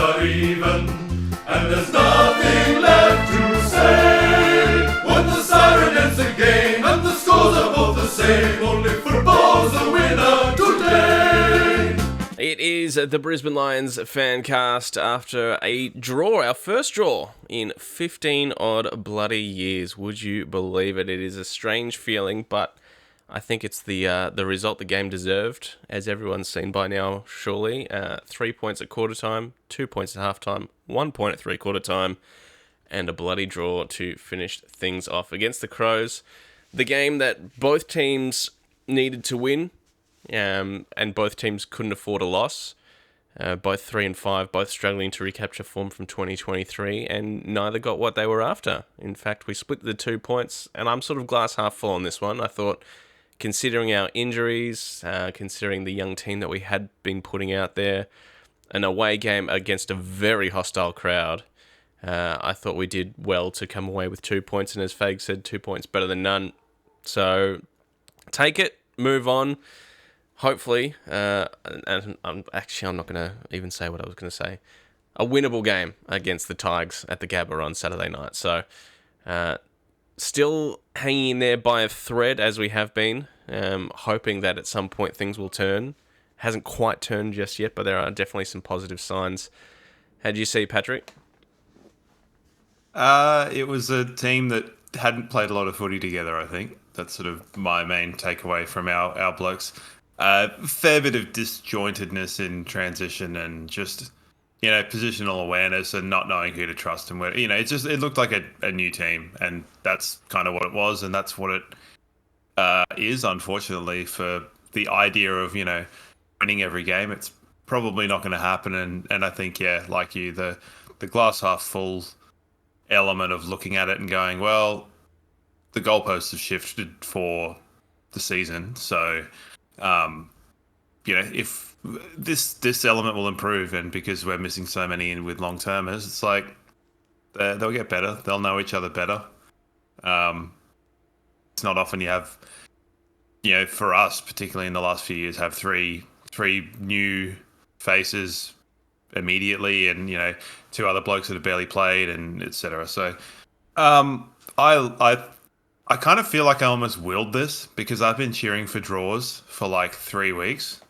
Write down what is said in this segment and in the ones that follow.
are even, and there's nothing left to say. When the siren ends the game and the scores are both the same, only football's the winner today. It is the Brisbane Lions Fancast after a draw, our first draw in 15 odd bloody years. Would you believe it? It is a strange feeling, but I think it's the result the game deserved, as everyone's seen by now, surely. 3 points at quarter time, 2 points at half time, 1 point at three-quarter time, and a bloody draw to finish things off against the Crows. The game that both teams needed to win, and both teams couldn't afford a loss. Both 3 and 5, both struggling to recapture form from 2023, and neither got what they were after. In fact, we split the 2 points, and I'm sort of glass half full on this one. I thought, considering our injuries, considering the young team that we had been putting out there, an away game against a very hostile crowd, I thought we did well to come away with 2 points, and as Fag said, 2 points better than none. So, take it, move on. Hopefully, and I'm not going to even say what I was going to say, a winnable game against the Tigers at the Gabba on Saturday night. So, still hanging in there by a thread as we have been, hoping that at some point things will turn. Hasn't quite turned just yet, but there are definitely some positive signs. How do you see, Patrick? It was a team that hadn't played a lot of footy together, I think. That's sort of my main takeaway from our blokes. Fair bit of disjointedness in transition and just, positional awareness and not knowing who to trust and where, it looked like a new team, and that's kind of what it was, and that's what it is, unfortunately, for the idea of, winning every game. It's probably not going to happen, and I think, like you, the glass half full element of looking at it and going, well, the goalposts have shifted for the season, so if this element will improve, and because we're missing so many in with long termers, it's like they'll get better. They'll know each other better. It's not often you have, for us particularly in the last few years, have three new faces immediately, and 2 other blokes that have barely played, and etc. So, I kind of feel like I almost willed this, because I've been cheering for draws for like 3 weeks,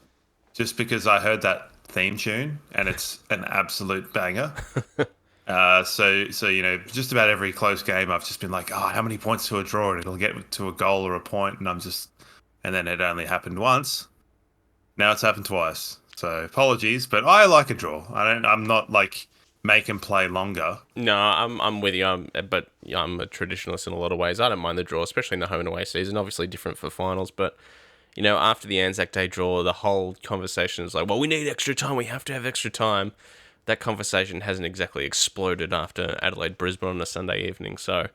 just because I heard that theme tune and it's an absolute banger. So just about every close game, I've just been like, how many points to a draw, and it'll get to a goal or a point, and then it only happened once. Now it's happened twice. So apologies, but I like a draw. I'm not like make and play longer. No, I'm with you. I'm a traditionalist in a lot of ways. I don't mind the draw, especially in the home and away season. Obviously different for finals, but after the Anzac Day draw, the whole conversation is like, well, we need extra time. We have to have extra time. That conversation hasn't exactly exploded after Adelaide Brisbane on a Sunday evening. So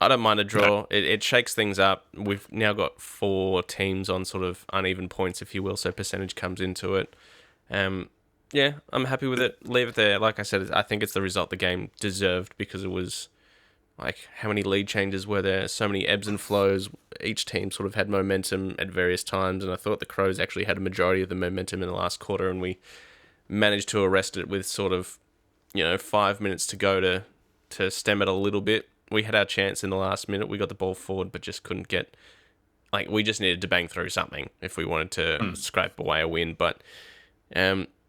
I don't mind a draw. No. It shakes things up. We've now got 4 teams on sort of uneven points, if you will. So percentage comes into it. Yeah, I'm happy with it. Leave it there. Like I said, I think it's the result the game deserved, because it was, like, how many lead changes were there? So many ebbs and flows. Each team sort of had momentum at various times, and I thought the Crows actually had a majority of the momentum in the last quarter, and we managed to arrest it with sort of, 5 minutes to go to stem it a little bit. We had our chance in the last minute. We got the ball forward, but just couldn't get... Like, we just needed to bang through something if we wanted to scrape away a win, but...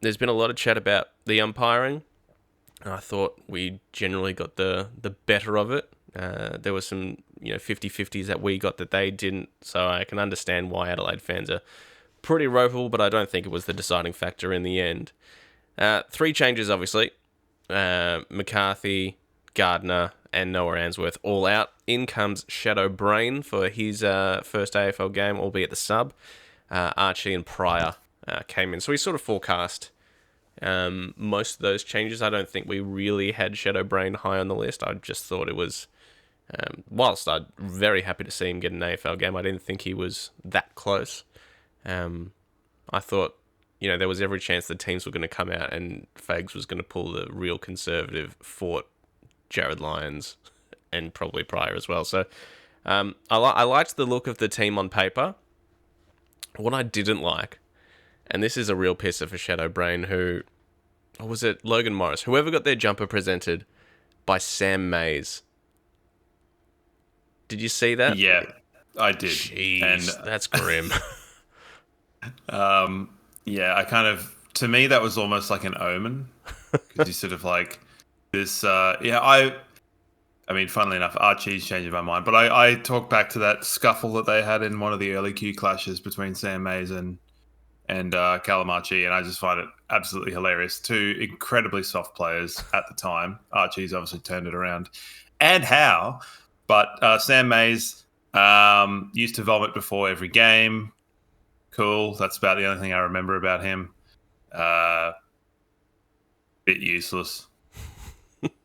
there's been a lot of chat about the umpiring. I thought we generally got the better of it. There were some 50-50s that we got that they didn't, so I can understand why Adelaide fans are pretty ropeable, but I don't think it was the deciding factor in the end. 3 changes, obviously. McCarthy, Gardner, and Noah Answorth all out. In comes Shadow Brain for his first AFL game, albeit the sub. Archie and Pryor came in. So we sort of forecast most of those changes. I don't think we really had Shadow Brain high on the list. I just thought it was, whilst I'm very happy to see him get an AFL game, I didn't think he was that close. I thought, there was every chance the teams were going to come out and Fags was going to pull the real conservative Fort, Jared Lyons, and probably Pryor as well. So I liked the look of the team on paper. What I didn't like, and this is a real pisser for Shadow Brain, who or was it Logan Morris? Whoever got their jumper presented by Sam Mays. Did you see that? Yeah, I did. Jeez, And that's grim. yeah, I kind of, to me, that was almost like an omen. Because you sort of like this, I mean, funnily enough, Archie's changing my mind, but I talk back to that scuffle that they had in one of the early Q clashes between Sam Mays and Callum Archie, and I just find it absolutely hilarious. Two incredibly soft players at the time. Archie's obviously turned it around, and how? But Sam Mays used to vomit before every game. Cool. That's about the only thing I remember about him. Bit useless.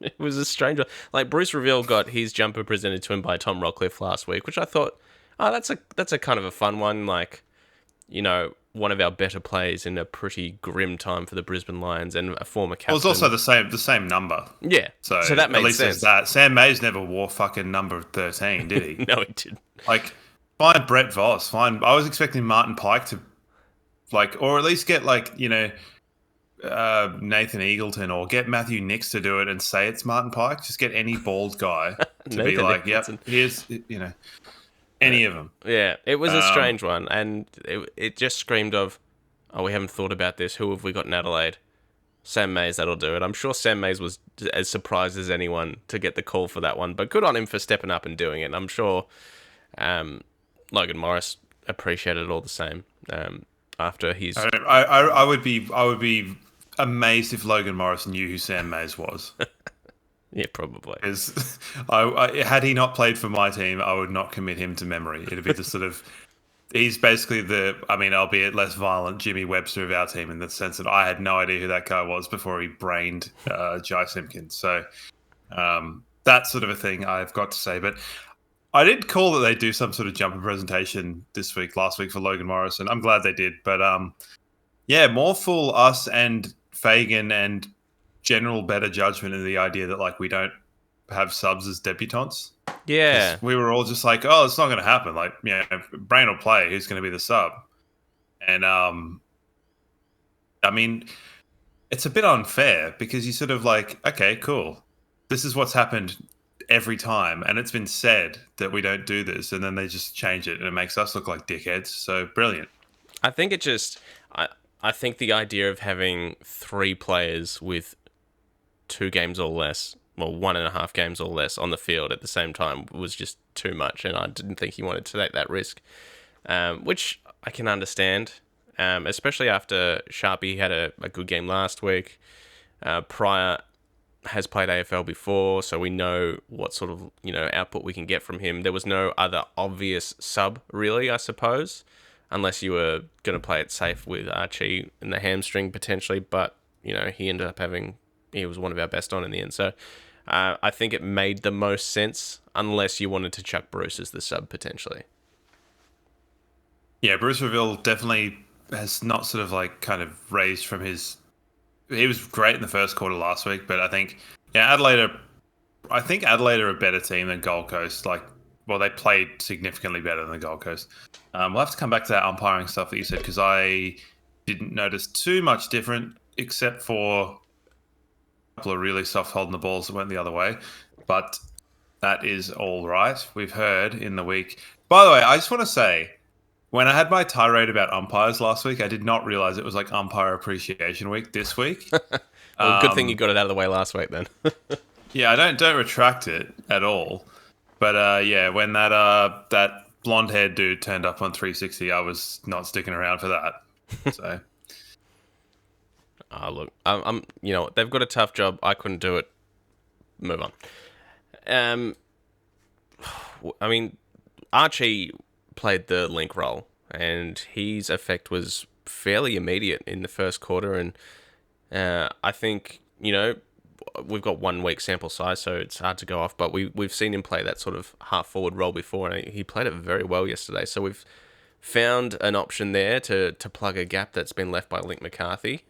It was a strange one. Like, Bruce Reville got his jumper presented to him by Tom Rockcliffe last week, which I thought, oh, that's a kind of a fun one. Like, you know, one of our better players in a pretty grim time for the Brisbane Lions and a former captain. Well, it's also the same number. Yeah. So that makes at least sense. there's that. Sam Mays never wore fucking number 13, did he? No, he didn't. Like, find Brett Voss. I was expecting Martin Pike to, like, or at least get, like, you know, Nathan Eagleton, or get Matthew Nix to do it and say it's Martin Pike. Just get any bald guy to be like, yep, here's, you know, any of them. Yeah, it was a strange one, and it just screamed of, oh, we haven't thought about this. Who have we got in Adelaide? Sam Mays, that'll do it. I'm sure Sam Mays was as surprised as anyone to get the call for that one, but good on him for stepping up and doing it. I'm sure Logan Morris appreciated it all the same. After his, I would be amazed if Logan Morris knew who Sam Mays was. Yeah, probably. Because had he not played for my team, I would not commit him to memory. It'd be the sort of, he's basically albeit less violent, Jimmy Webster of our team, in the sense that I had no idea who that guy was before he brained Jai Simpkins. So that sort of a thing I've got to say. But I did call that they do some sort of jumper presentation last week for Logan Morris, and I'm glad they did. But yeah, more fool us and Fagan and general better judgment in the idea that, like, we don't have subs as debutantes. Yeah. We were all just like, oh, it's not going to happen. Like, yeah, Brain will play. Who's going to be the sub? And, I mean, it's a bit unfair because you sort of like, okay, cool. This is what's happened every time. And it's been said that we don't do this. And then they just change it and it makes us look like dickheads. So brilliant. I think it just, I think the idea of having 3 players with 2 games or less, well, 1.5 games or less on the field at the same time was just too much, and I didn't think he wanted to take that risk, which I can understand, especially after Sharpie had a good game last week. Pryor has played AFL before, so we know what sort of, you know, output we can get from him. There was no other obvious sub, really, I suppose, unless you were going to play it safe with Archie in the hamstring potentially, but, you know, he ended up he was one of our best on in the end. So I think it made the most sense, unless you wanted to chuck Bruce as the sub potentially. Yeah, Bruce Reville definitely has not sort of like kind of raised from his. He was great in the first quarter last week, but I think Adelaide are a better team than Gold Coast. Like, well, they played significantly better than the Gold Coast. We'll have to come back to that umpiring stuff that you said, because I didn't notice too much different, except for couple of really soft holding the balls that went the other way, but that is all right. We've heard in the week. By the way, I just want to say, when I had my tirade about umpires last week, I did not realize it was like Umpire Appreciation Week this week. Well, good thing you got it out of the way last week then. Yeah, I don't retract it at all. But yeah, when that blonde-haired dude turned up on 360, I was not sticking around for that. So. Oh, look, I'm. You know, they've got a tough job. I couldn't do it. Move on. I mean, Archie played the link role, and his effect was fairly immediate in the first quarter. And I think, you know, we've got 1 week sample size, so it's hard to go off. But we've seen him play that sort of half forward role before, and he played it very well yesterday. So we've found an option there to plug a gap that's been left by Link McCarthy.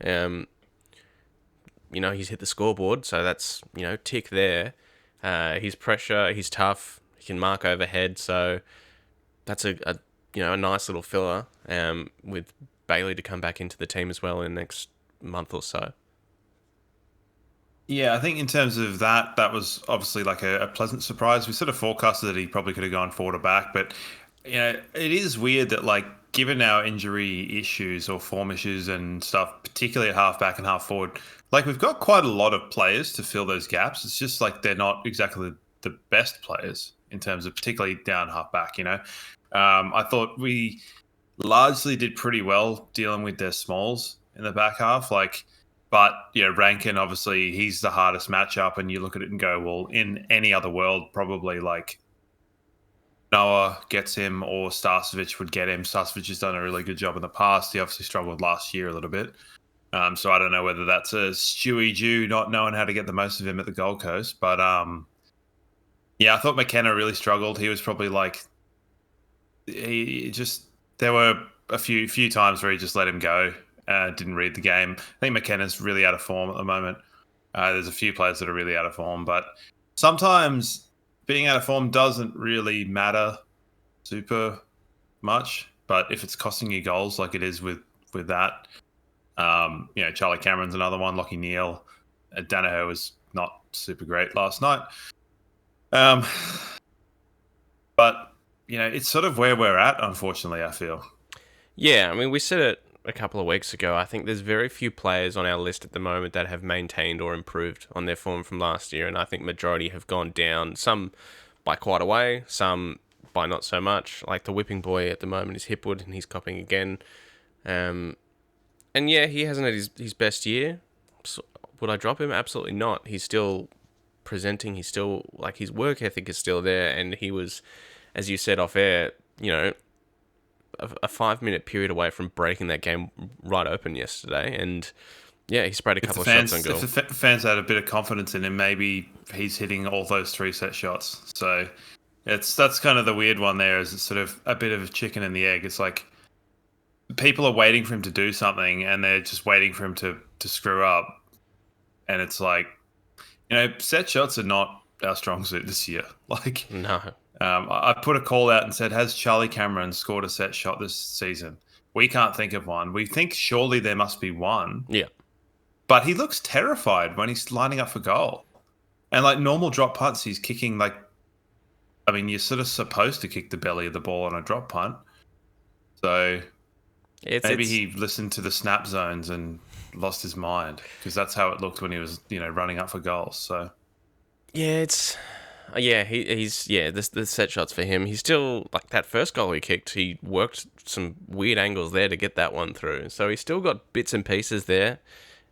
You know, he's hit the scoreboard, so that's, you know, tick there. He's pressure, he's tough, he can mark overhead, so that's a nice little filler, with Bailey to come back into the team as well in the next month or so. Yeah, I think in terms of that, that was obviously like a pleasant surprise. We sort of forecasted that he probably could have gone forward or back, but it is weird that like given our injury issues or form issues and stuff, particularly at half back and half forward, like we've got quite a lot of players to fill those gaps. It's just like they're not exactly the best players in terms of particularly down half back. I thought we largely did pretty well dealing with their smalls in the back half, like. But Rankin obviously he's the hardest matchup, and you look at it and go, well, in any other world, probably like Noah gets him or Starcevic would get him. Starcevic has done a really good job in the past. He obviously struggled last year a little bit, so I don't know whether that's a Stewie Jew not knowing how to get the most of him at the Gold Coast. But yeah, I thought McKenna really struggled. He was probably like he just there were a few times where he just let him go. Didn't read the game. I think McKenna's really out of form at the moment. There's a few players that are really out of form, but sometimes being out of form doesn't really matter super much. But if it's costing you goals, like it is with that, Charlie Cameron's another one. Lockie Neal, Danaher was not super great last night. But it's sort of where we're at. Unfortunately, I feel. Yeah, I mean, we said it a couple of weeks ago. I think there's very few players on our list at the moment that have maintained or improved on their form from last year, and I think majority have gone down, some by quite a way, some by not so much. Like the whipping boy at the moment is Hipwood, and he's copying again. And yeah, he hasn't had his best year. So would I drop him? Absolutely not. He's still presenting. He's still, like, his work ethic is still there, and he was, as you said off air, a 5-minute period away from breaking that game right open yesterday, and yeah, he sprayed a couple of shots on goal. If the fans had a bit of confidence in him, maybe he's hitting all those 3 set shots. So that's kind of the weird one there. Is it's sort of a bit of a chicken and the egg. It's like people are waiting for him to do something, and they're just waiting for him to screw up. And it's like, set shots are not our strong suit this year. Like No. I put a call out and said, has Charlie Cameron scored a set shot this season? We can't think of one. We think surely there must be one. Yeah. But he looks terrified when he's lining up for goal. And like normal drop punts, he's kicking you're sort of supposed to kick the belly of the ball on a drop punt. So maybe he listened to the snap zones and lost his mind, because that's how it looked when he was, running up for goals. So yeah, the set shots for him. He's still, like, that first goal he kicked, he worked some weird angles there to get that one through. So he's still got bits and pieces there.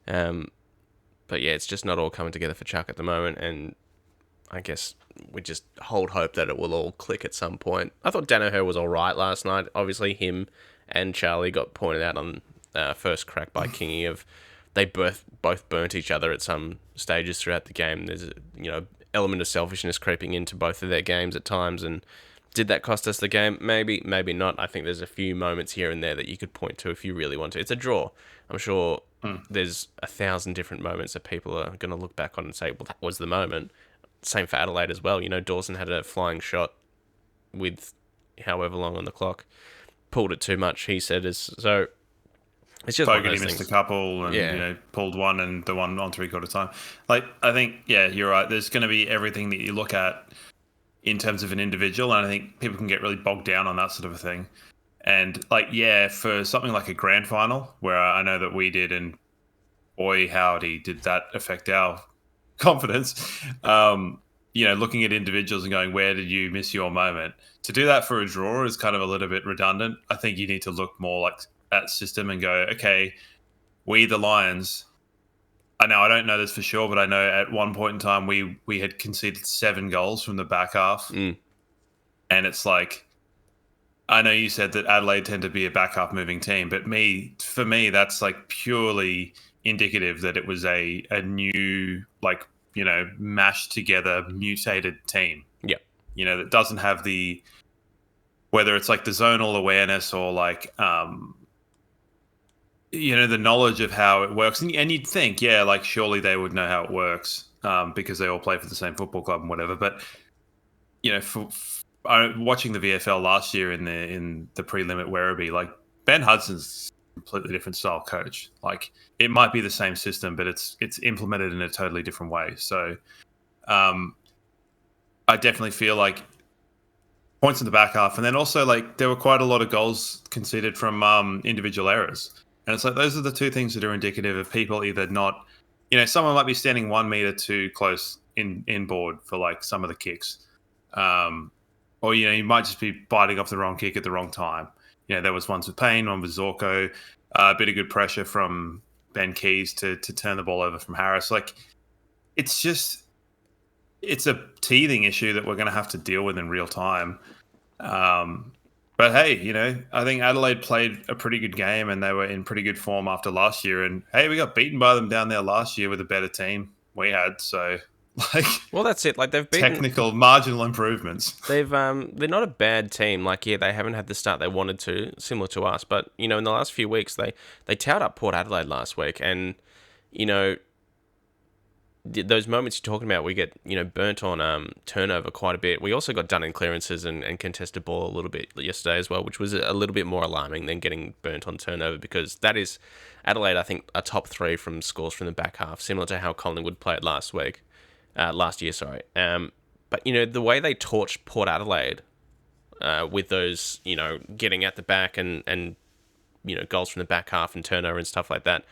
But yeah, it's just not all coming together for Chuck at the moment, and I guess we just hold hope that it will all click at some point. I thought Danaher was all right last night. Obviously, him and Charlie got pointed out on first crack by Kingy of they both burnt each other at some stages throughout the game. There's a element of selfishness creeping into both of their games at times, and did that cost us the game? Maybe not. I think there's a few moments here and there that you could point to if you really want to. It's a draw. I'm sure there's 1,000 different moments that people are going to look back on and say, well, that was the moment. Same for Adelaide as well. Dawson had a flying shot with however long on the clock. Pulled it too much, he said. So it's just Fogarty missed a couple and pulled one, and the one on 3/4 time. Like, I think, you're right. There's going to be everything that you look at in terms of an individual, and I think people can get really bogged down on that sort of a thing. And for something like a grand final, where I know that we did, and boy howdy did that affect our confidence. Looking at individuals and going, where did you miss your moment? To do that for a draw is kind of a little bit redundant. I think you need to look more like at system and go, okay, we the Lions. I don't know this for sure, but I know at one point in time we had conceded 7 goals from the back half. And it's like, I know you said that Adelaide tend to be a back half moving team, but for me, that's like purely indicative that it was a new, like, mashed together, mutated team. Yeah. That doesn't have whether it's like the zonal awareness or like, the knowledge of how it works. And you'd think, surely they would know how it works because they all play for the same football club and whatever. But, watching the VFL last year in the prelim at Werribee, like Ben Hudson's completely different style coach. Like it might be the same system, but it's implemented in a totally different way. So I definitely feel like points in the back half, and then also like there were quite a lot of goals conceded from individual errors, and it's like those are the two things that are indicative of people either not, someone might be standing 1 meter too close in board for like some of the kicks, or you might just be biting off the wrong kick at the wrong time. There was ones with Payne, one with Zorko, a bit of good pressure from Ben Keys to turn the ball over from Harris. Like it's a teething issue that we're going to have to deal with in real time. But hey, I think Adelaide played a pretty good game and they were in pretty good form after last year. And hey, we got beaten by them down there last year with a better team we had. So well, that's it. Like they've beaten technical marginal improvements. They're not a bad team. Like they haven't had the start they wanted to, similar to us. But in the last few weeks they towed up Port Adelaide last week, and those moments you're talking about, we get burnt on turnover quite a bit. We also got done in clearances and contested ball a little bit yesterday as well, which was a little bit more alarming than getting burnt on turnover, because that is Adelaide, I think, a top 3 from scores from the back half, similar to how Collingwood played last year. But the way they torched Port Adelaide with those getting at the back and goals from the back half and turnover and stuff like that.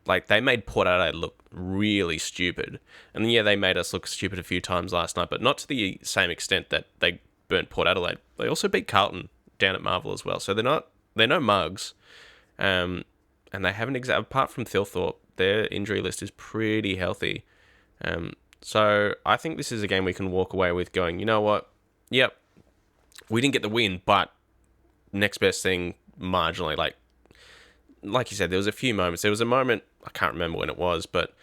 Like, they made Port Adelaide look really stupid. And yeah, they made us look stupid a few times last night, but not to the same extent that they burnt Port Adelaide. They also beat Carlton down at Marvel as well. So they're no mugs. And they haven't, apart from Thilthorpe, their injury list is pretty healthy. So I think this is a game we can walk away with going, you know what? Yep, we didn't get the win, but next best thing marginally. Like you said, there was a few moments. There was a moment, I can't remember when it was, but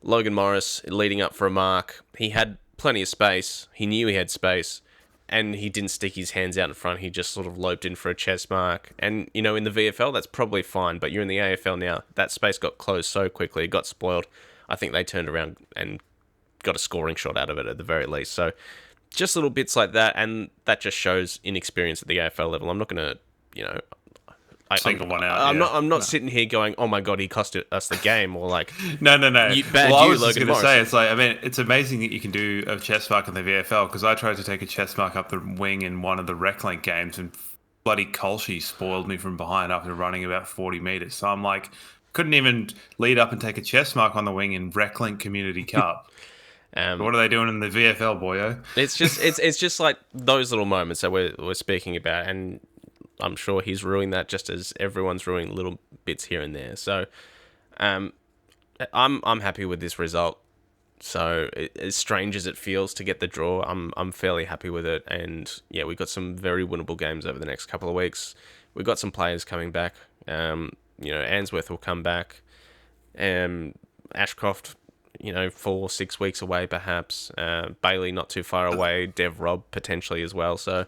Logan Morris leading up for a mark. He had plenty of space. He knew he had space, and he didn't stick his hands out in front. He just sort of loped in for a chest mark. And, in the VFL, that's probably fine, but you're in the AFL now. That space got closed so quickly. It got spoiled. I think they turned around and got a scoring shot out of it at the very least. So just little bits like that, and that just shows inexperience at the AFL level. I'm not going to, single one out. I'm not sitting here going, oh my god, he cost us the game, or like no. I was just going to say, it's like, I mean, it's amazing that you can do a chest mark in the VFL, because I tried to take a chest mark up the wing in one of the rec link games, and bloody Colshy spoiled me from behind after running about 40 meters. So I'm like, couldn't even lead up and take a chest mark on the wing in rec link Community Cup. What are they doing in the VFL, boyo? It's just like those little moments that we're speaking about, and I'm sure he's ruining that just as everyone's ruining little bits here and there. So, I'm happy with this result. So, as strange as it feels to get the draw, I'm fairly happy with it. And yeah, we've got some very winnable games over the next couple of weeks. We've got some players coming back. Answorth will come back. Ashcroft, 4-6 weeks away perhaps. Bailey not too far away. Dev Rob potentially as well. So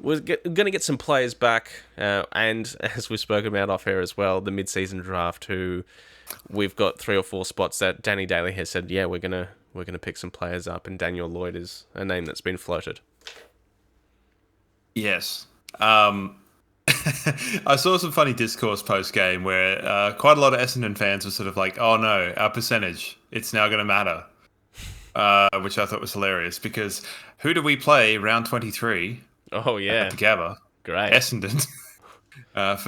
we're going to get some players back, and as we've spoken about off air as well, the mid-season draft, who we've got 3 or 4 spots that Danny Daly has said, yeah, we're gonna pick some players up, and Daniel Lloyd is a name that's been floated. Yes. I saw some funny discourse post-game where quite a lot of Essendon fans were sort of like, oh no, our percentage, it's now going to matter, which I thought was hilarious, because who do we play round 23? Oh, yeah. At the Gabba. Great. Essendon. I've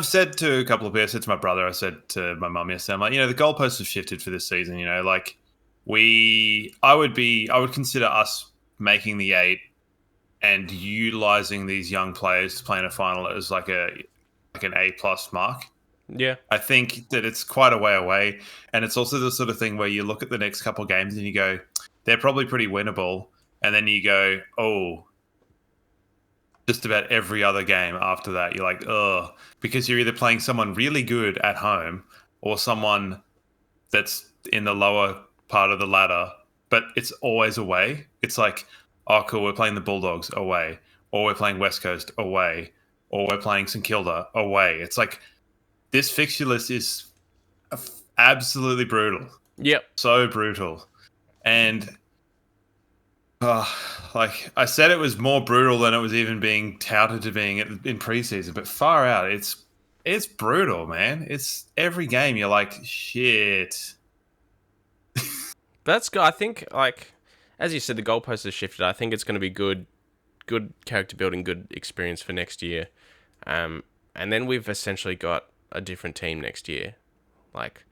said to a couple of people, I said to my brother, I said to my mum yesterday, I'm like, the goalposts have shifted for this season, like I would consider us making the 8 and utilising these young players to play in a final as like an A+ mark. Yeah. I think that it's quite a way away. And it's also the sort of thing where you look at the next couple of games and you go, they're probably pretty winnable. And then you go, oh, just about every other game after that, you're like, ugh. Because you're either playing someone really good at home or someone that's in the lower part of the ladder, but it's always away. It's like, oh, cool, we're playing the Bulldogs away, or we're playing West Coast away, or we're playing St Kilda away. It's like, this fixture list is absolutely brutal. Yep. So brutal. And Like I said, it was more brutal than it was even being touted to being in preseason. But far out, it's brutal, man. It's every game you're like, shit. That's good. I think, like, as you said, the goalposts have shifted. I think it's going to be good character building, good experience for next year. And then we've essentially got a different team next year. Like,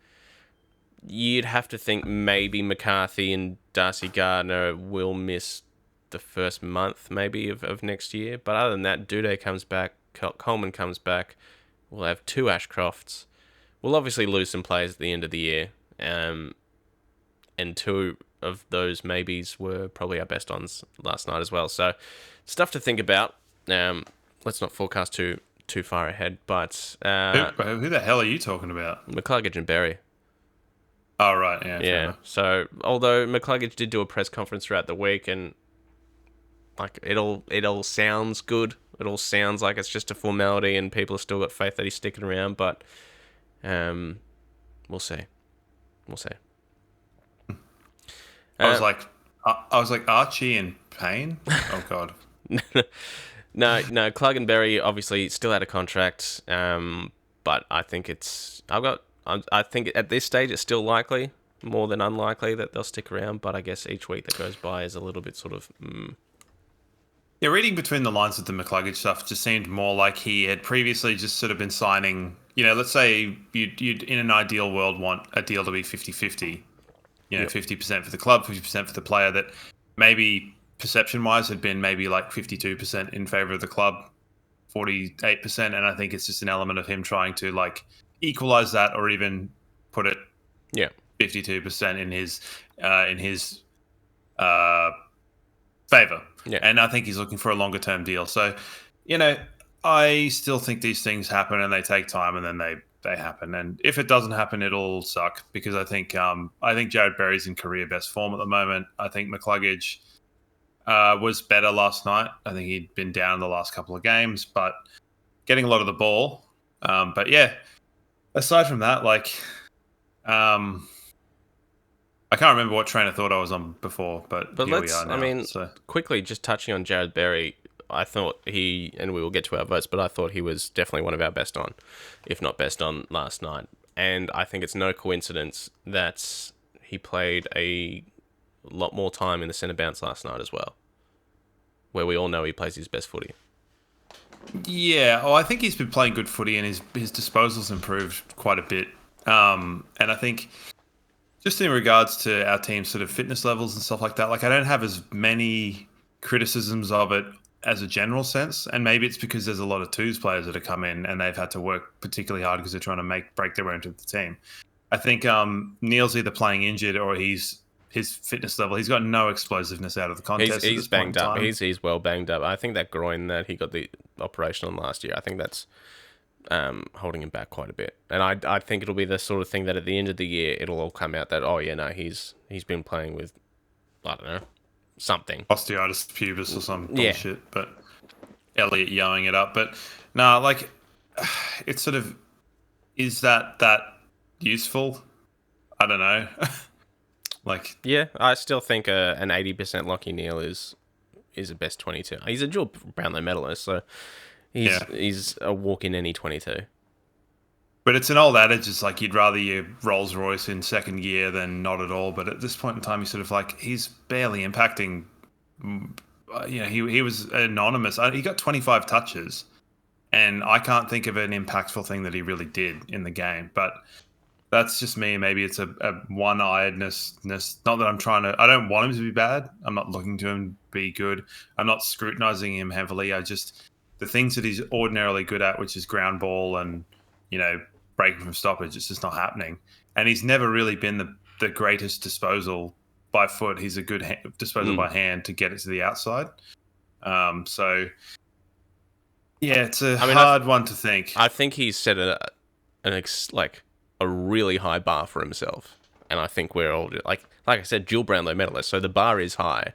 you'd have to think maybe McCarthy and Darcy Gardner will miss the first month, maybe, of next year. But other than that, Duday comes back, Coleman comes back. We'll have 2 Ashcrofts. We'll obviously lose some players at the end of the year. And 2 of those maybes were probably our best ons last night as well. So, stuff to think about. Let's not forecast too far ahead. But Who the hell are you talking about? McCluggage and Berry. Oh, right. Yeah. Yeah. So, although McCluggage did do a press conference throughout the week, and like it all sounds good. It all sounds like it's just a formality, and people have still got faith that he's sticking around. But we'll see. We'll see. I was like Archie in pain. Oh God. No. Clug and Berry obviously still out of contract. But I think I think at this stage it's still likely, more than unlikely, that they'll stick around. But I guess each week that goes by is a little bit sort of. Yeah, reading between the lines of the McCluggage stuff just seemed more like he had previously just sort of been signing. Let's say you'd in an ideal world want a deal to be 50-50. 50% for the club, 50% for the player. That maybe perception-wise had been maybe like 52% in favor of the club, 48%, and I think it's just an element of him trying to like equalize that, or even put it 52% in his favor. Yeah. And I think he's looking for a longer-term deal. So, I still think these things happen and they take time, and then they happen. And if it doesn't happen, it'll suck, because I think Jared Berry's in career best form at the moment. I think McCluggage was better last night. I think he'd been down the last couple of games, but getting a lot of the ball. But yeah, aside from that, like, I can't remember what train of thought I was on before, but here we are now. Quickly, just touching on Jared Berry, I thought and we will get to our votes, but I thought he was definitely one of our best on, if not best on, last night. And I think it's no coincidence that he played a lot more time in the centre bounce last night as well, where we all know he plays his best footy. Yeah, I think he's been playing good footy, and his disposals improved quite a bit. And I think just in regards to our team's sort of fitness levels and stuff like that, like I don't have as many criticisms of it as a general sense, and maybe it's because there's a lot of twos players that have come in and they've had to work particularly hard because they're trying to break their way into the team. I think Neil's either playing injured or his fitness level, he's got no explosiveness out of the contest. He's banged up. He's well banged up. I think that groin that he got the operation on last year, I think that's holding him back quite a bit. And I think it'll be the sort of thing that at the end of the year it'll all come out that he's been playing with, I don't know, something. Osteitis pubis or some bullshit, but Elliot yelling it up. But no, like, it's sort of, is that useful? I don't know. Like, yeah, I still think an 80% Lockie Neal is a best 22. He's a dual Brownlow medalist, so he's a walk in any 22. But it's an old adage, it's like you'd rather your Rolls Royce in second gear than not at all. But at this point in time, you're sort of like, he's barely impacting. He was anonymous. He got 25 touches, and I can't think of an impactful thing that he really did in the game. But that's just me. Maybe it's a one-eyedness. Not that I don't want him to be bad. I'm not looking to him to be good. I'm not scrutinizing him heavily. The things that he's ordinarily good at, which is ground ball and, breaking from stoppage, it's just not happening. And he's never really been the greatest disposal by foot. He's a good disposal by hand to get it to the outside. So, yeah, it's a hard one to think. I think he's set a really high bar for himself. And I think we're all, like I said, dual Brownlow medalist, so the bar is high.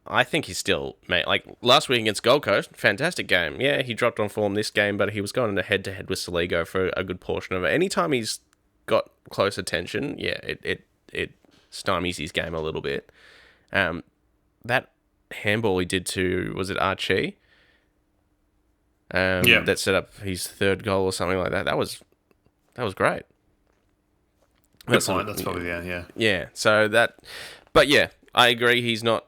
I think he's still, like last week against Gold Coast, fantastic game. Yeah, he dropped on form this game, but he was going into head-to-head with Saligo for a good portion of it. Anytime he's got close attention, it stymies his game a little bit. that handball he did to, was it Archie? Yeah. That set up his third goal or something like that. That was great. Good point. That's probably yeah. Yeah. So but yeah, I agree. He's not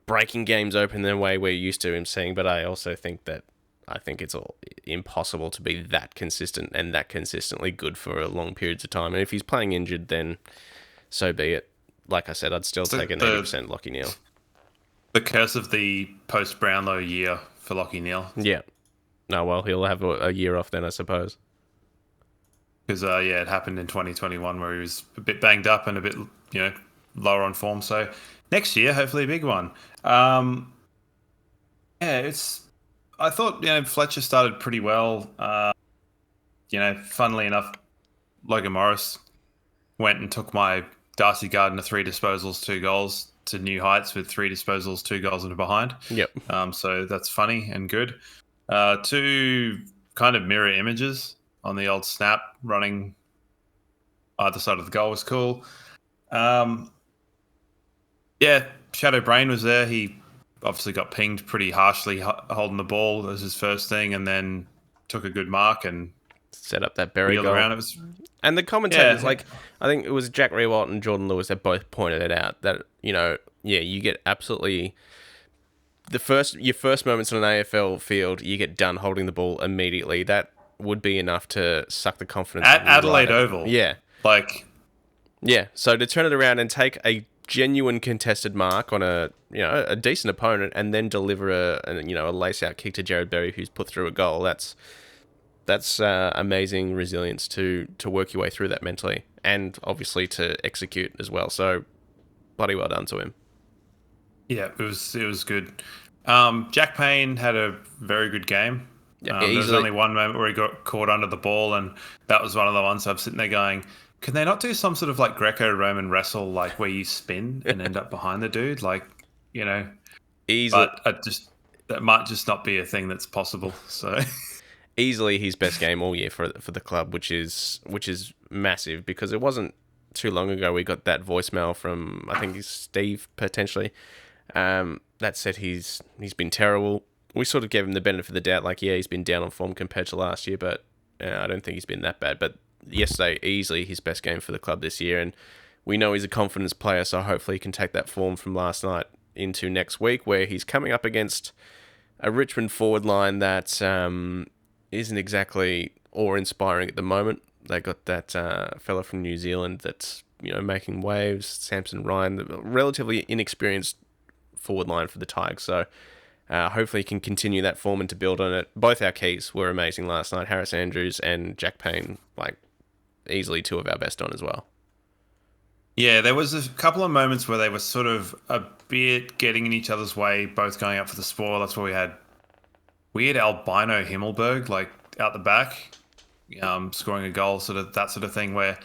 breaking games open the way we're used to him seeing. But I also think it's all impossible to be that consistent and that consistently good for a long periods of time. And if he's playing injured, then so be it. Like I said, I'd still take an 80% Lachie Neale. The curse of the post-Brownlow year for Lachie Neale. Yeah. No, well, he'll have a year off then, I suppose. Because, it happened in 2021 where he was a bit banged up and a bit, lower on form. So next year, hopefully a big one. I thought, Fletcher started pretty well. Funnily enough, Logan Morris went and took my Darcy Gardner 3 disposals, 2 goals to new heights with 3 disposals, 2 goals and a behind. Yep. So that's funny and good. 2 kind of mirror images on the old snap running either side of the goal was cool. Shadow Brain was there. He obviously got pinged pretty harshly holding the ball as his first thing, and then took a good mark and set up that Berry goal. Around. And the commentators, I think it was Jack Rewalt and Jordan Lewis that both pointed it out that, you get absolutely your first moments on an AFL field, you get done holding the ball immediately. That would be enough to suck the confidence at Adelaide Oval. Yeah. So to turn it around and take a genuine contested mark on a decent opponent and then deliver a lace out kick to Jared Berry who's put through a goal, that's amazing resilience to work your way through that mentally and obviously to execute as well. So bloody well done to him. Yeah, it was good. Jack Payne had a very good game. Yeah, there was only one moment where he got caught under the ball, and that was one of the ones I'm sitting there going, can they not do some sort of like Greco-Roman wrestle, like where you spin and end up behind the dude? Easily. But that might just not be a thing that's possible. So easily his best game all year for the club, which is massive, because it wasn't too long ago we got that voicemail from, I think it's Steve potentially, that said he's been terrible. We sort of gave him the benefit of the doubt, like, yeah, he's been down on form compared to last year, but I don't think he's been that bad. But yesterday, easily his best game for the club this year, and we know he's a confidence player, so hopefully he can take that form from last night into next week, where he's coming up against a Richmond forward line that isn't exactly awe-inspiring at the moment. They got that fella from New Zealand that's making waves, Samson Ryan, the relatively inexperienced forward line for the Tigers. So hopefully he can continue that form and to build on it. Both our keys were amazing last night. Harris Andrews and Jack Payne, easily 2 of our best on as well. Yeah, there was a couple of moments where they were sort of a bit getting in each other's way, both going up for the spoil. That's where we had weird albino Himmelberg, out the back, scoring a goal, that sort of thing, where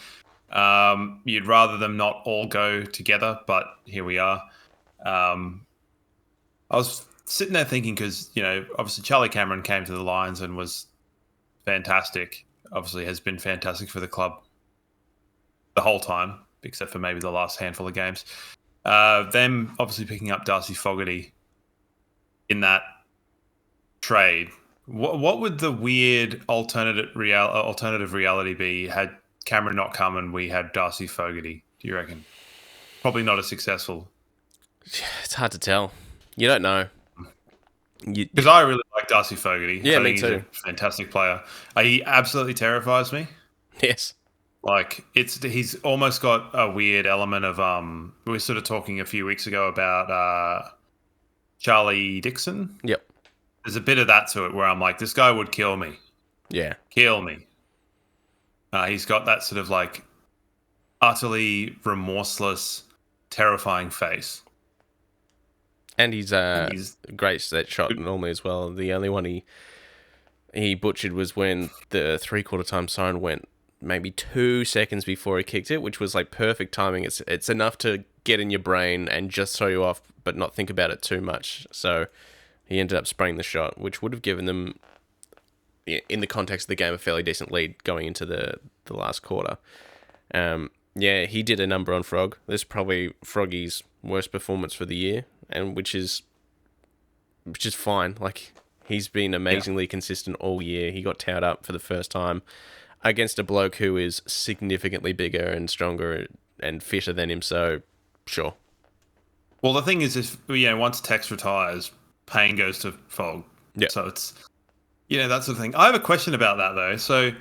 you'd rather them not all go together, but here we are. I was sitting there thinking, because, obviously Charlie Cameron came to the Lions and was fantastic. Obviously has been fantastic for the club the whole time, except for maybe the last handful of games. Them obviously picking up Darcy Fogarty in that trade. What would the weird alternative reality be had Cameron not come and we had Darcy Fogarty? Do you reckon? Probably not as successful. It's hard to tell. You don't know. Because I really like Darcy Fogarty. Yeah, me he's too. A fantastic player. He absolutely terrifies me. Yes. He's almost got a weird element of we were sort of talking a few weeks ago about Charlie Dixon. Yep. There's a bit of that to it where I'm like, this guy would kill me. Yeah. Kill me. He's got that sort of utterly remorseless, terrifying face. And he's great at that shot normally as well. The only one he butchered was when the 3/4 time siren went maybe 2 seconds before he kicked it, which was perfect timing. It's enough to get in your brain and just throw you off, but not think about it too much. So he ended up spraying the shot, which would have given them, in the context of the game, a fairly decent lead going into the last quarter. He did a number on Frog. This is probably Froggy's worst performance for the year. and which is fine. Like, he's been amazingly consistent all year. He got towed up for the first time against a bloke who is significantly bigger and stronger and fitter than him. So, sure. Well, the thing is, once Tex retires, Payne goes to Fogg. Yeah. So it's, that sort of thing. I have a question about that, though. So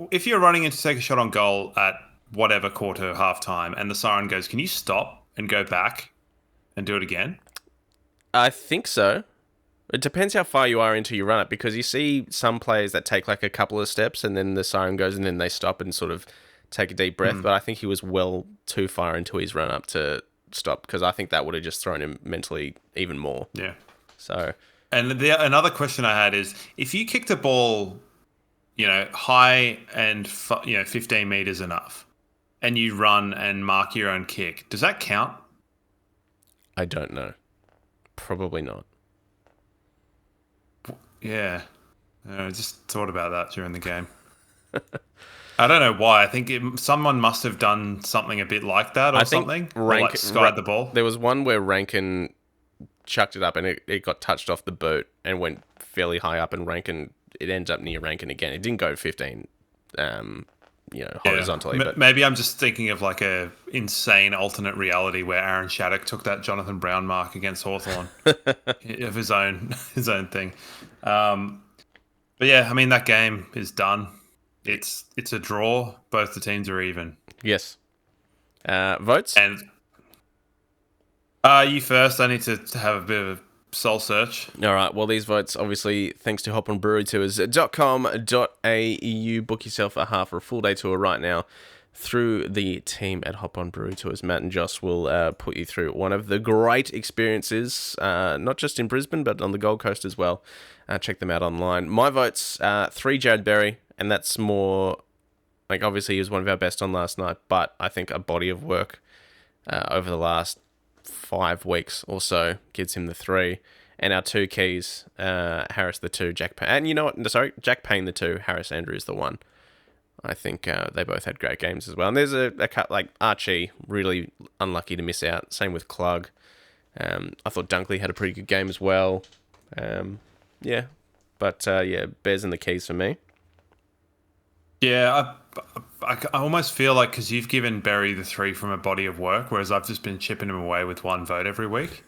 if you're running in to take a shot on goal at whatever quarter, half time, and the siren goes, can you stop and go back and do it again? I think so. It depends how far you are into your run-up, because you see some players that take like a couple of steps and then the siren goes and then they stop and sort of take a deep breath. But I think he was well too far into his run-up to stop, because I think that would have just thrown him mentally even more. Yeah. So... And another question I had is, if you kicked a ball, high and 15 meters enough, and you run and mark your own kick, does that count? I don't know. Probably not. Yeah. I just thought about that during the game. I don't know why. I think someone must have done something a bit like that or something. Skied the ball. There was one where Rankin chucked it up and it got touched off the boot and went fairly high up, and it ends up near Rankin again. It didn't go 15, horizontally. Yeah. But maybe I'm just thinking of like a insane alternate reality where Aaron Shattuck took that Jonathan Brown mark against Hawthorn of his own thing. But yeah, I mean, that game is done. It's a draw. Both the teams are even. Yes. Votes? And you first. I need to have a bit of a soul search. All right. Well, these votes, obviously, thanks to Hop on Brewery Tours.com.au. Book yourself a half or a full day tour right now through the team at Hop on Brewery Tours. Matt and Joss will put you through one of the great experiences, not just in Brisbane, but on the Gold Coast as well. Check them out online. My votes, 3 Jared Berry, and that's more, like, obviously he was one of our best on last night, but I think a body of work over the last 5 weeks or so gives him the 3. And our 2 keys, Harris the 2, Jack Payne. And you know what? Sorry, Jack Payne the 2, Harris Andrews the 1. I think they both had great games as well. And there's a cut like Archie, really unlucky to miss out. Same with Klug. I thought Dunkley had a pretty good game as well. Yeah. But Bears and the keys for me. Yeah, I almost feel like, because you've given Berry the 3 from a body of work, whereas I've just been chipping him away with 1 vote every week.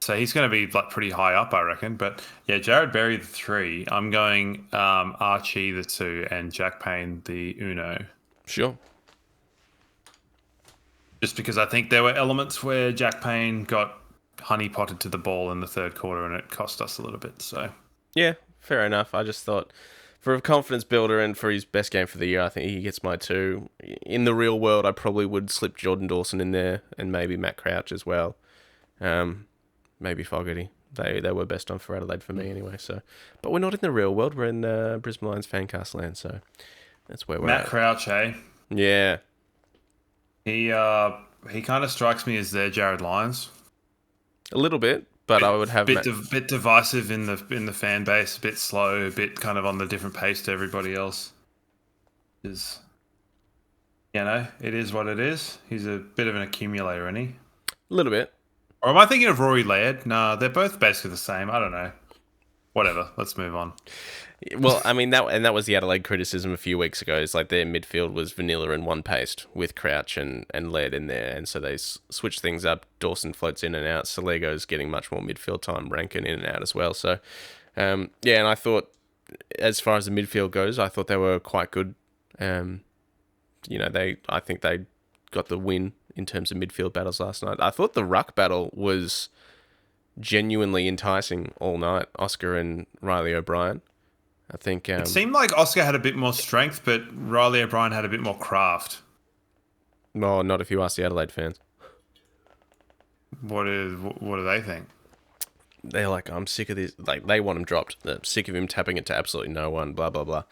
So he's going to be like pretty high up, I reckon. But yeah, Jared Berry the 3. I'm going Archie the 2 and Jack Payne the Uno. Sure. Just because I think there were elements where Jack Payne got honeypotted to the ball in the third quarter and it cost us a little bit. So yeah, fair enough. I just thought, for a confidence builder and for his best game for the year, I think he gets my 2. In the real world, I probably would slip Jordan Dawson in there and maybe Matt Crouch as well. Maybe Fogarty. They were best on for Adelaide for me anyway. So, but we're not in the real world. We're in Brisbane Lions Fancast land. So that's where we're at. Matt Crouch, eh? Yeah. He kind of strikes me as their Jared Lyons. A little bit. But I would have bit divisive in the fan base, a bit slow, a bit kind of on the different pace to everybody else. It is what it is. He's a bit of an accumulator, isn't he? A little bit. Or am I thinking of Rory Laird? No, they're both basically the same. I don't know. Whatever. Let's move on. Well, I mean, that was the Adelaide criticism a few weeks ago. It's like their midfield was vanilla and one paced with Crouch and Laird in there, and so they switched things up. Dawson floats in and out. Saligo's getting much more midfield time. Rankin in and out as well. So, and I thought, as far as the midfield goes, I thought they were quite good. I think they got the win in terms of midfield battles last night. I thought the ruck battle was genuinely enticing all night. Oscar and Riley O'Brien. I think it seemed like Oscar had a bit more strength, but Riley O'Brien had a bit more craft. Well, not if you ask the Adelaide fans. What do they think? They're like, I'm sick of this. Like, they want him dropped. They're sick of him tapping it to absolutely no one. Blah blah blah.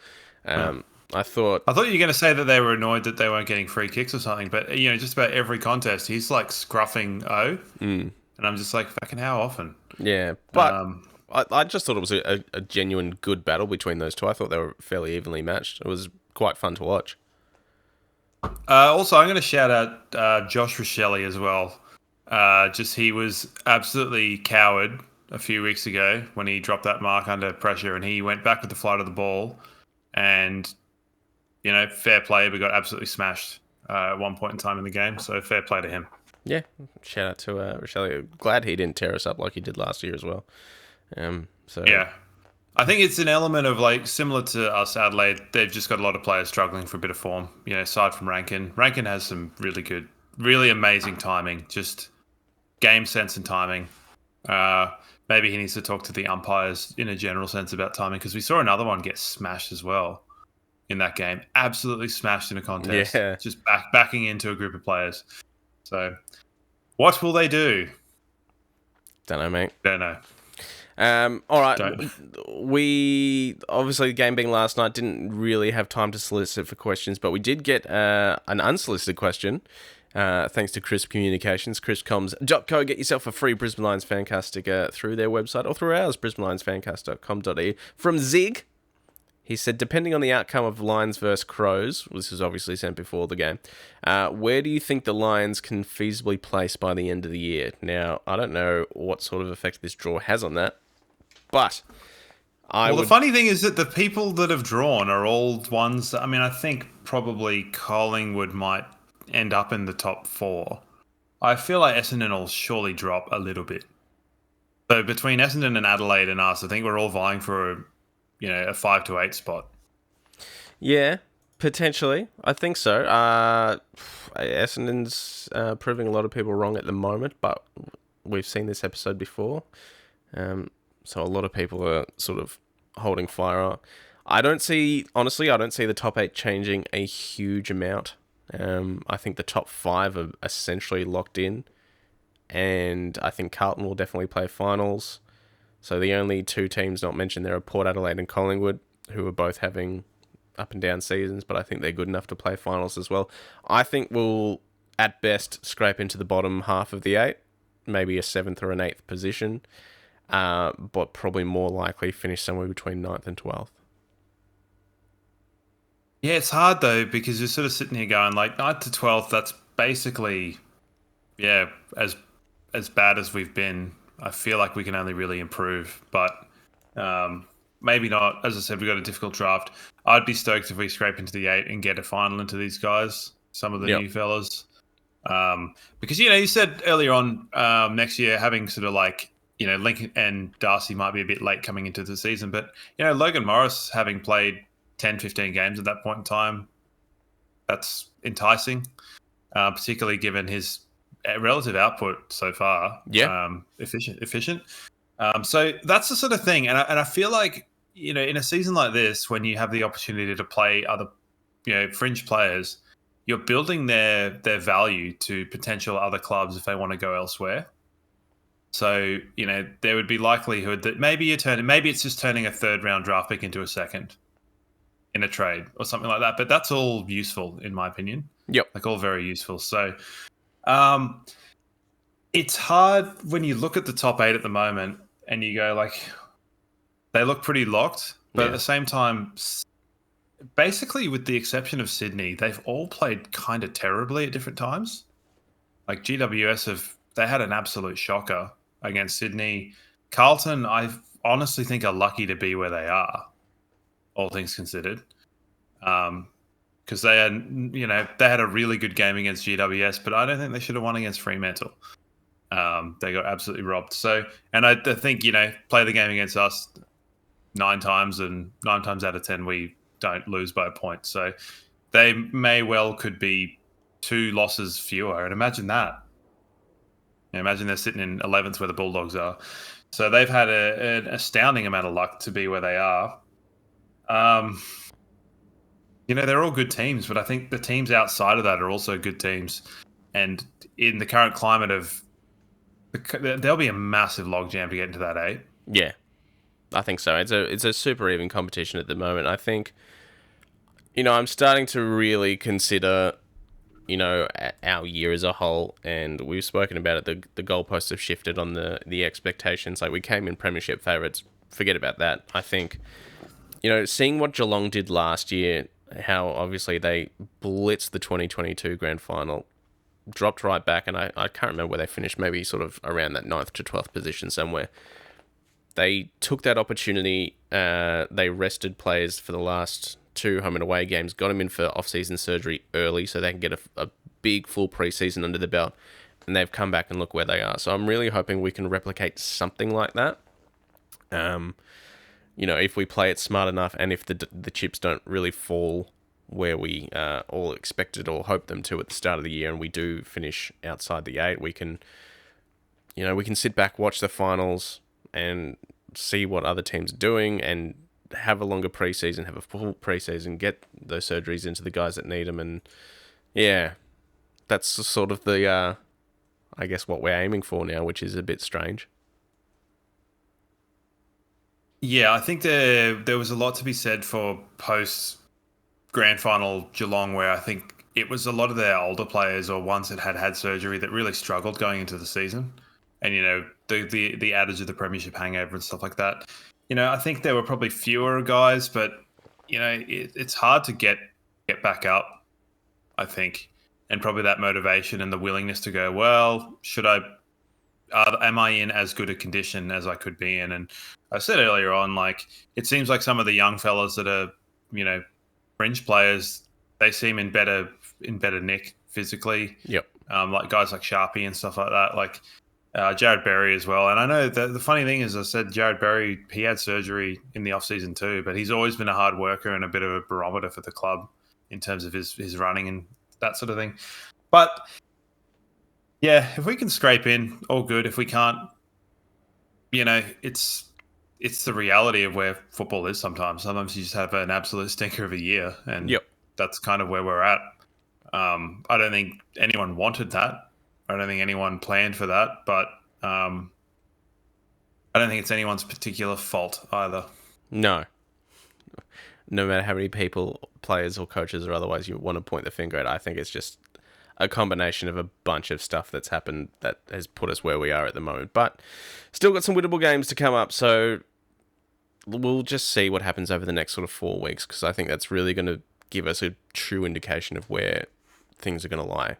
I thought you were going to say that they were annoyed that they weren't getting free kicks or something, but just about every contest he's like scruffing O, and I'm just like, fucking how often? Yeah, but I just thought it was a genuine good battle between those two. I thought they were fairly evenly matched. It was quite fun to watch. Also, I'm going to shout out Josh Rochelle as well. Just he was absolutely coward a few weeks ago when he dropped that mark under pressure, and he went back with the flight of the ball, and fair play, but got absolutely smashed at one point in time in the game. So fair play to him. Yeah, shout out to Rochelle. Glad he didn't tear us up like he did last year as well. Yeah. I think it's an element of similar to us, Adelaide. They've just got a lot of players struggling for a bit of form. Aside from Rankin, Rankin has some really good, really amazing timing, just game sense and timing. Maybe he needs to talk to the umpires in a general sense about timing, because we saw another one get smashed as well in that game. Absolutely smashed in a contest. Yeah. Just backing into a group of players. So, what will they do? Don't know, mate. Don't know. All right. We obviously, the game being last night, didn't really have time to solicit for questions, but we did get an unsolicited question. Thanks to Crisp Communications, crispcoms.co. Get yourself a free Brisbane Lions Fancast sticker through their website or through ours, brisbanelionsfancast.com.au. From Zig, he said, depending on the outcome of Lions versus Crows, this was obviously sent before the game, where do you think the Lions can feasibly place by the end of the year? Now, I don't know what sort of effect this draw has on that, but the funny thing is that the people that have drawn are all ones. I think probably Collingwood might end up in the top 4. I feel like Essendon will surely drop a little bit. So between Essendon and Adelaide and us, I think we're all vying for a 5 to 8 spot. Yeah, potentially. I think so. Essendon's proving a lot of people wrong at the moment, but we've seen this episode before. So a lot of people are sort of holding fire. I don't see the top 8 changing a huge amount. I think the top 5 are essentially locked in, and I think Carlton will definitely play finals. So the only 2 teams not mentioned there are Port Adelaide and Collingwood, who are both having up and down seasons, but I think they're good enough to play finals as well. I think we'll, at best, scrape into the bottom half of the 8, maybe a 7th or an 8th position, but probably more likely finish somewhere between 9th and 12th. Yeah, it's hard though, because you're sort of sitting here going 9th to 12th. That's basically, as bad as we've been. I feel like we can only really improve, but maybe not. As I said, we've got a difficult draft. I'd be stoked if we scrape into the 8 and get a final into these guys, some of the new fellas. Because, you said earlier on next year having sort of Lincoln and Darcy might be a bit late coming into the season, but, Logan Morris having played 10, 15 games at that point in time, that's enticing, particularly given his relative output so far. Efficient. So that's the sort of thing. And I feel like, in a season like this, when you have the opportunity to play other, fringe players, you're building their value to potential other clubs if they want to go elsewhere. So, there would be likelihood that maybe it's just turning a 3rd round draft pick into a 2nd in a trade or something like that. But that's all useful, in my opinion. Yep. All very useful. So, it's hard when you look at the top 8 at the moment and you go they look pretty locked, but at the same time, basically with the exception of Sydney, they've all played kind of terribly at different times. GWS they had an absolute shocker against Sydney. Carlton, I honestly think are lucky to be where they are, all things considered. Because they had a really good game against GWS, but I don't think they should have won against Fremantle. They got absolutely robbed. So, and I think, play the game against us 9 times, and 9 times out of 10 we don't lose by a point. So they may well could be 2 losses fewer. And imagine that. Imagine they're sitting in 11th where the Bulldogs are. So they've had an astounding amount of luck to be where they are. They're all good teams, but I think the teams outside of that are also good teams. And in the current climate there'll be a massive logjam to get into that 8. Yeah, I think so. It's a super even competition at the moment. I think, I'm starting to really consider, our year as a whole, and we've spoken about it. The goalposts have shifted on the expectations. We came in premiership favourites. Forget about that. I think, seeing what Geelong did last year, how obviously they blitzed the 2022 grand final, dropped right back, and I can't remember where they finished, maybe sort of around that 9th to 12th position somewhere. They took that opportunity. They rested players for the last 2 home and away games, got them in for off-season surgery early so they can get a big full pre-season under the belt, and they've come back and look where they are. So I'm really hoping we can replicate something like that. If we play it smart enough, and if the chips don't really fall where we all expected or hoped them to at the start of the year, and we do finish outside the 8, we can sit back, watch the finals, and see what other teams are doing, and have a longer preseason, have a full preseason, get those surgeries into the guys that need them, and yeah, that's sort of the, I guess, what we're aiming for now, which is a bit strange. Yeah, I think there was a lot to be said for post grand final Geelong, where I think it was a lot of their older players or ones that had surgery that really struggled going into the season. And, the adage of the premiership hangover and stuff like that. I think there were probably fewer guys, but, it's hard to get back up, I think. And probably that motivation and the willingness to go, well, am I in as good a condition as I could be in? And I said earlier on, it seems like some of the young fellas that are, fringe players, they seem in better nick physically. Yep. Like guys like Sharpie and stuff like that. Jared Berry as well. And I know that the funny thing is, I said Jared Berry, he had surgery in the off season too, but he's always been a hard worker and a bit of a barometer for the club in terms of his running and that sort of thing. But yeah, if we can scrape in, all good. If we can't, it's the reality of where football is sometimes. Sometimes you just have an absolute stinker of a year, and that's kind of where we're at. I don't think anyone wanted that. I don't think anyone planned for that, but I don't think it's anyone's particular fault either. No. No matter how many people, players or coaches or otherwise you want to point the finger at, I think it's just a combination of a bunch of stuff that's happened that has put us where we are at the moment. But still got some winnable games to come up, so we'll just see what happens over the next sort of 4 weeks, because I think that's really going to give us a true indication of where things are going to lie.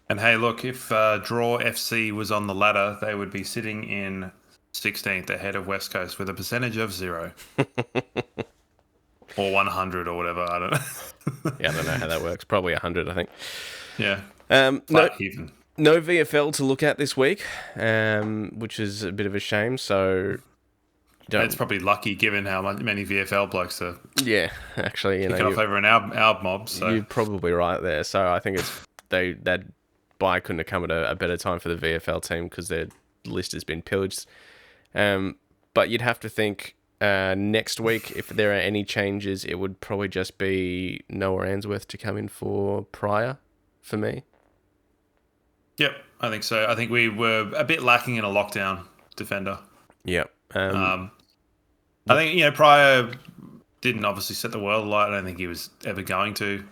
And hey, look, if Draw FC was on the ladder, they would be sitting in 16th ahead of West Coast with a percentage of 0. Or 100 or whatever, I don't know. Yeah, I don't know how that works. Probably 100, I think. Yeah. No VFL to look at this week, which is a bit of a shame. So it's probably lucky given how many VFL blokes are. Yeah, actually, kicking off over an our mob. So you're probably right there. So I think it's that bye couldn't have come at a better time for the VFL team because their list has been pillaged. But you'd have to think next week, if there are any changes, it would probably just be Noah Answorth to come in for Pryor for me. Yep, I think so. I think we were a bit lacking in a lockdown defender. Yep. I think, Pryor didn't obviously set the world alight. I don't think he was ever going to.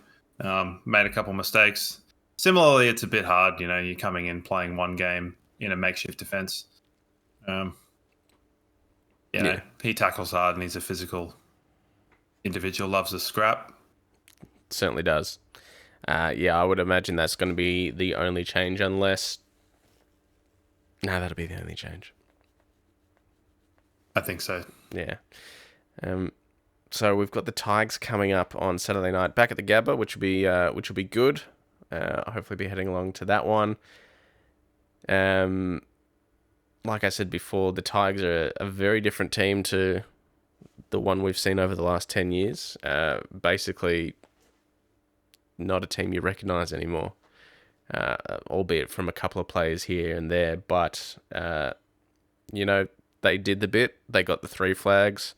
Made a couple mistakes. Similarly, it's a bit hard, you're coming in playing one game in a makeshift defense. He tackles hard and he's a physical individual, loves a scrap. Certainly does. I would imagine that's going to be the only change unless... No, that'll be the only change. I think so. Yeah. So we've got the Tigers coming up on Saturday night back at the Gabba, which will be good. I'll hopefully be heading along to that one. Like I said before, the Tigers are a very different team to the one we've seen over the last 10 years. Basically, not a team you recognise anymore, albeit from a couple of players here and there. But, they did the bit. They got the 3 flags,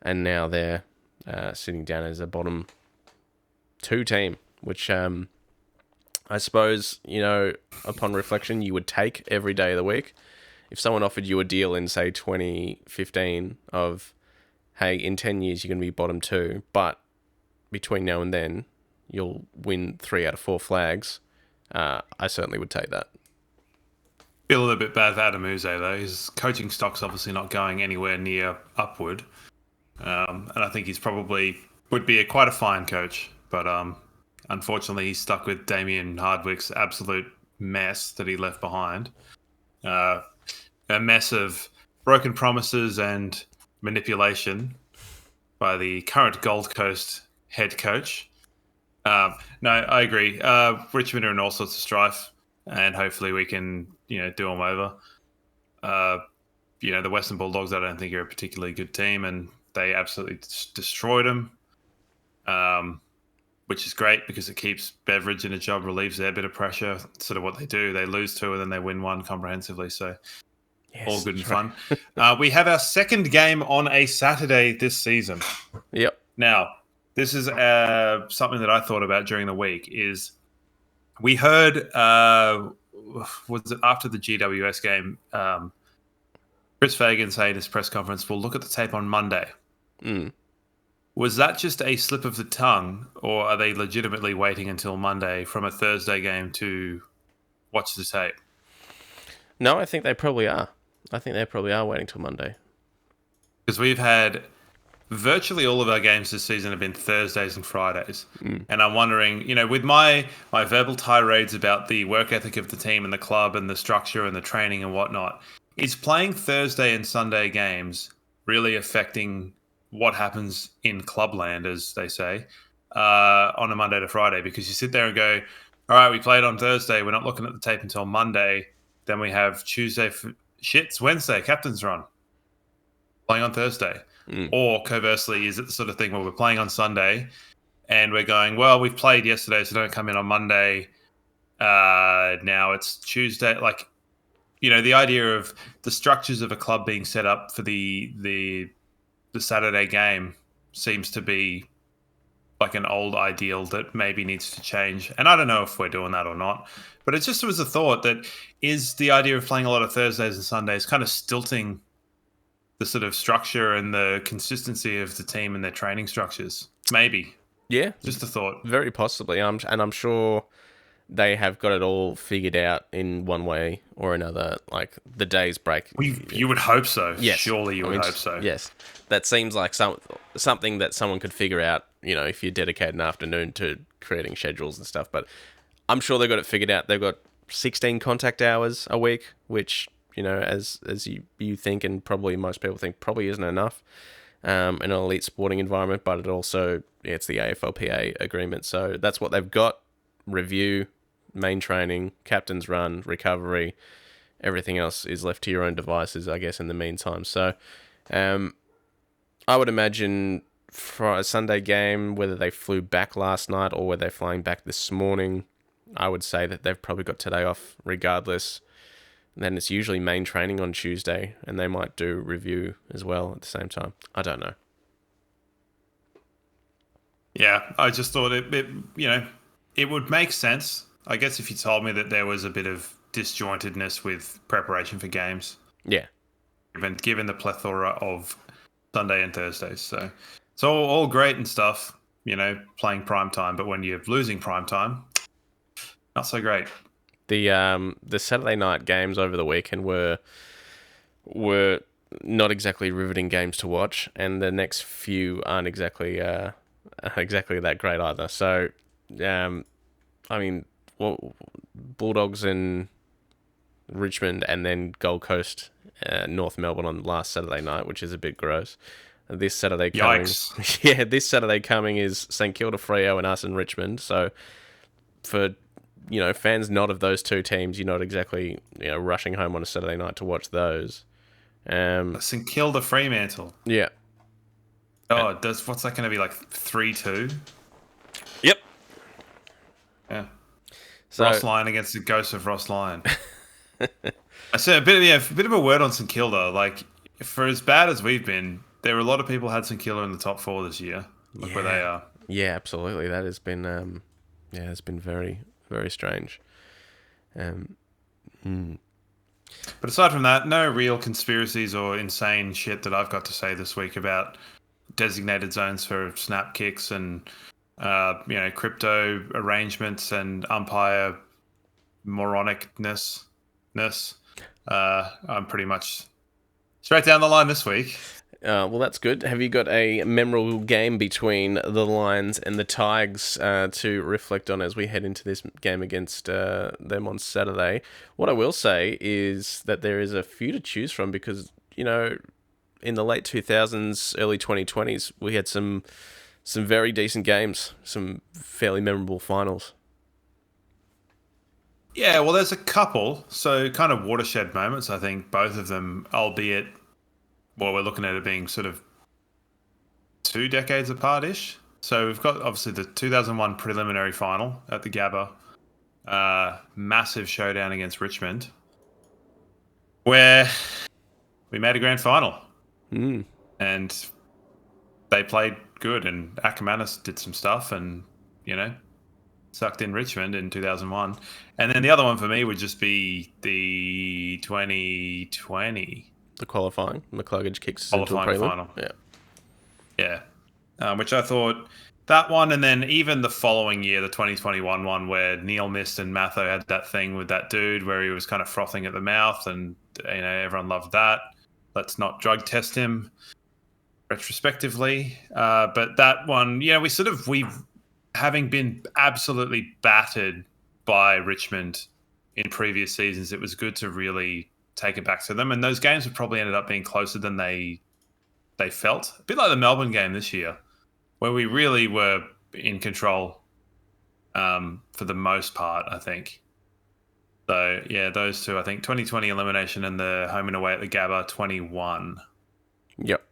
and now they're sitting down as a bottom 2 team, which I suppose, upon reflection, you would take every day of the week. If someone offered you a deal in, say, 2015 of, hey, in 10 years you're going to be bottom 2, but between now and then you'll win 3 out of 4 flags, I certainly would take that. Feel a little bit bad for Adam Uze, though. His coaching stock's obviously not going anywhere near upward. And I think he's probably would be quite a fine coach. But Unfortunately, he's stuck with Damien Hardwick's absolute mess that he left behind. A mess of broken promises and manipulation by the current Gold Coast head coach. No, I agree. Richmond are in all sorts of strife, and hopefully we can, do them over. The Western Bulldogs, I don't think are a particularly good team, and they absolutely destroyed them. Which is great because it keeps Beveridge in a job, relieves their bit of pressure. Sort of what they do. They lose two and then they win one comprehensively. So all good and fun. We have our second game on a Saturday this season. Yep. Now, this is something that I thought about during the week. Is we heard was it after the GWS game? Chris Fagan saying in his press conference, "We'll look at the tape on Monday." Mm. Was that just a slip of the tongue, or are they legitimately waiting until Monday from a Thursday game to watch the tape? No, I think they probably are. I think they probably are waiting till Monday. Because we've had virtually all of our games this season have been Thursdays and Fridays. And I'm wondering, with my verbal tirades about the work ethic of the team and the club and the structure and the training and whatnot, is playing Thursday and Sunday games really affecting what happens in clubland, as they say, on a Monday to Friday? Because you sit there and go, all right, we played on Thursday. We're not looking at the tape until Monday. Then we have Tuesday, Wednesday, captain's run, playing on Thursday. Or conversely, is it the sort of thing where we're playing on Sunday and we're going, well, we've played yesterday, so don't come in on Monday. Now it's Tuesday. Like, the idea of the structures of a club being set up for the Saturday game seems to be like an old ideal that maybe needs to change. And I don't know if we're doing that or not, but it just was a thought that is the idea of playing a lot of Thursdays and Sundays kind of stilting the sort of structure and the consistency of the team and their training structures. Maybe. Yeah. Just a thought. Very possibly. I'm sure they have got it all figured out in one way or another, like the day's break. You would hope so. Yes. Surely you would hope so. Yes. That seems like something that someone could figure out, if you dedicate an afternoon to creating schedules and stuff. But I'm sure they've got it figured out. They've got 16 contact hours a week, which, as you think, and probably most people think, probably isn't enough in an elite sporting environment. But it also, it's the AFLPA agreement. So that's what they've got. Review, main training, captain's run, recovery, everything else is left to your own devices, I guess, in the meantime. So I would imagine for a Sunday game, whether they flew back last night or whether they're flying back this morning, I would say that they've probably got today off regardless. And then it's usually main training on Tuesday, and they might do review as well at the same time. I don't know. Yeah, I just thought it would make sense. I guess if you told me that there was a bit of disjointedness with preparation for games. Yeah. Given the plethora of Sunday and Thursdays. So it's all great and stuff, playing prime time. But when you're losing prime time, not so great. The Saturday night games over the weekend were not exactly riveting games to watch, and the next few aren't exactly that great either. So, Bulldogs in Richmond and then Gold Coast, North Melbourne on last Saturday night, which is a bit gross. This Saturday coming, Yikes. yeah, this Saturday coming is St Kilda Freo and us in Richmond. So for fans not of those two teams, you're not exactly rushing home on a Saturday night to watch those. St Kilda Fremantle. Yeah. Oh, what's that going to be, like 3-2? Yep. Yeah. So, Ross Lyon against the ghost of Ross Lyon. I said a bit of a word on St Kilda. Like, for as bad as we've been, there were a lot of people had St Kilda in the top 4 this year. Look where they are. Yeah, absolutely. That has been it's been very, very strange. But aside from that, no real conspiracies or insane shit that I've got to say this week about designated zones for snap kicks and crypto arrangements and umpire moronicness. I'm pretty much straight down the line this week. Well, that's good. Have you got a memorable game between the Lions and the Tigers to reflect on as we head into this game against them on Saturday? What I will say is that there is a few to choose from because, in the late 2000s, early 2020s, we had some very decent games, some fairly memorable finals. Yeah, well, there's a couple. So kind of watershed moments, I think, both of them, albeit, well, we're looking at it being sort of 2 decades apart-ish. So we've got, obviously, the 2001 preliminary final at the Gabba. Massive showdown against Richmond, where we made a grand final. And they played good, and Ackermanis did some stuff and, sucked in Richmond in 2001. And then the other one for me would just be the 2020 The qualifying. McCluggage kicks us into a qualifying prelim. final. Yeah. Yeah. Which I thought that one, and then even the following year, the 2021 one, where Neil missed and Matho had that thing with that dude where he was kind of frothing at the mouth, and everyone loved that. Let's not drug test him retrospectively. But that one, we having been absolutely battered by Richmond in previous seasons, it was good to really take it back to them. And those games have probably ended up being closer than they felt. A bit like the Melbourne game this year, where we really were in control for the most part, I think. So, yeah, those two, I think 2020 elimination and the home and away at the Gabba 21. Yep.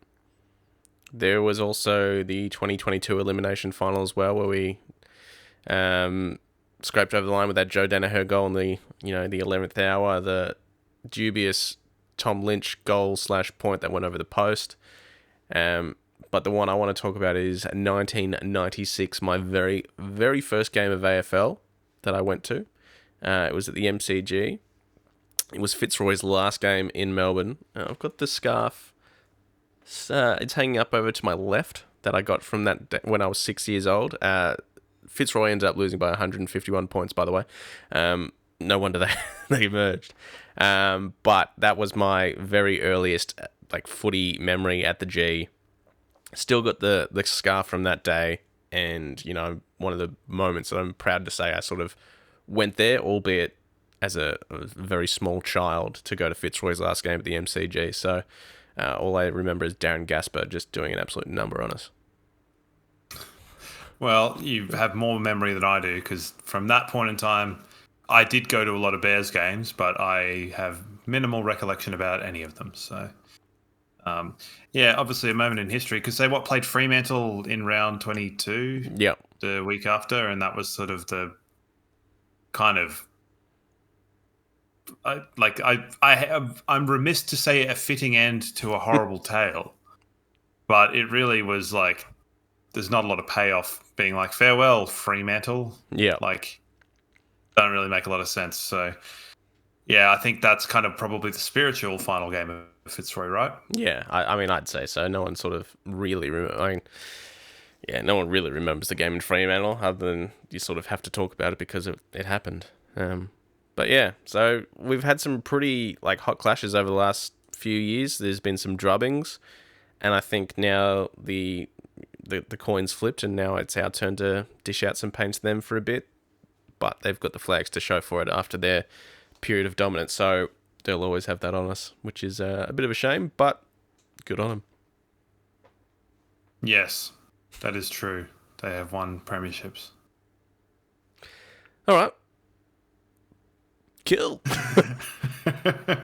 There was also the 2022 elimination final as well, where we scraped over the line with that Joe Danaher goal in the 11th hour, the dubious Tom Lynch goal/point that went over the post. But the one I want to talk about is 1996, my very, very first game of AFL that I went to. It was at the MCG. It was Fitzroy's last game in Melbourne. I've got the scarf. It's hanging up over to my left that I got from that day when I was 6 years old. Fitzroy ended up losing by 151 points, by the way. No wonder they emerged. But that was my very earliest footy memory at the G. Still got the scarf from that day, and one of the moments that I'm proud to say I sort of went there, albeit as a very small child, to go to Fitzroy's last game at the MCG. So all I remember is Darren Gasper just doing an absolute number on us. Well, you have more memory than I do, because from that point in time, I did go to a lot of Bears games, but I have minimal recollection about any of them. So, obviously a moment in history, because they played Fremantle in round 22 the week after, and that was sort of the kind of I'm remiss to say a fitting end to a horrible tale, but it really was like there's not a lot of payoff being like farewell Fremantle. Yeah, don't really make a lot of sense. So yeah, I think that's kind of probably the spiritual final game of Fitzroy, right? Yeah, I mean I'd say so. No one sort of really no one really remembers the game in Fremantle, other than you sort of have to talk about it because it happened. But yeah, so we've had some pretty hot clashes over the last few years. There's been some drubbings, and I think now the coin's flipped, and now it's our turn to dish out some pain to them for a bit. But they've got the flags to show for it after their period of dominance, so they'll always have that on us, which is a bit of a shame, but good on them. Yes, that is true. They have won premierships. All right. Kill.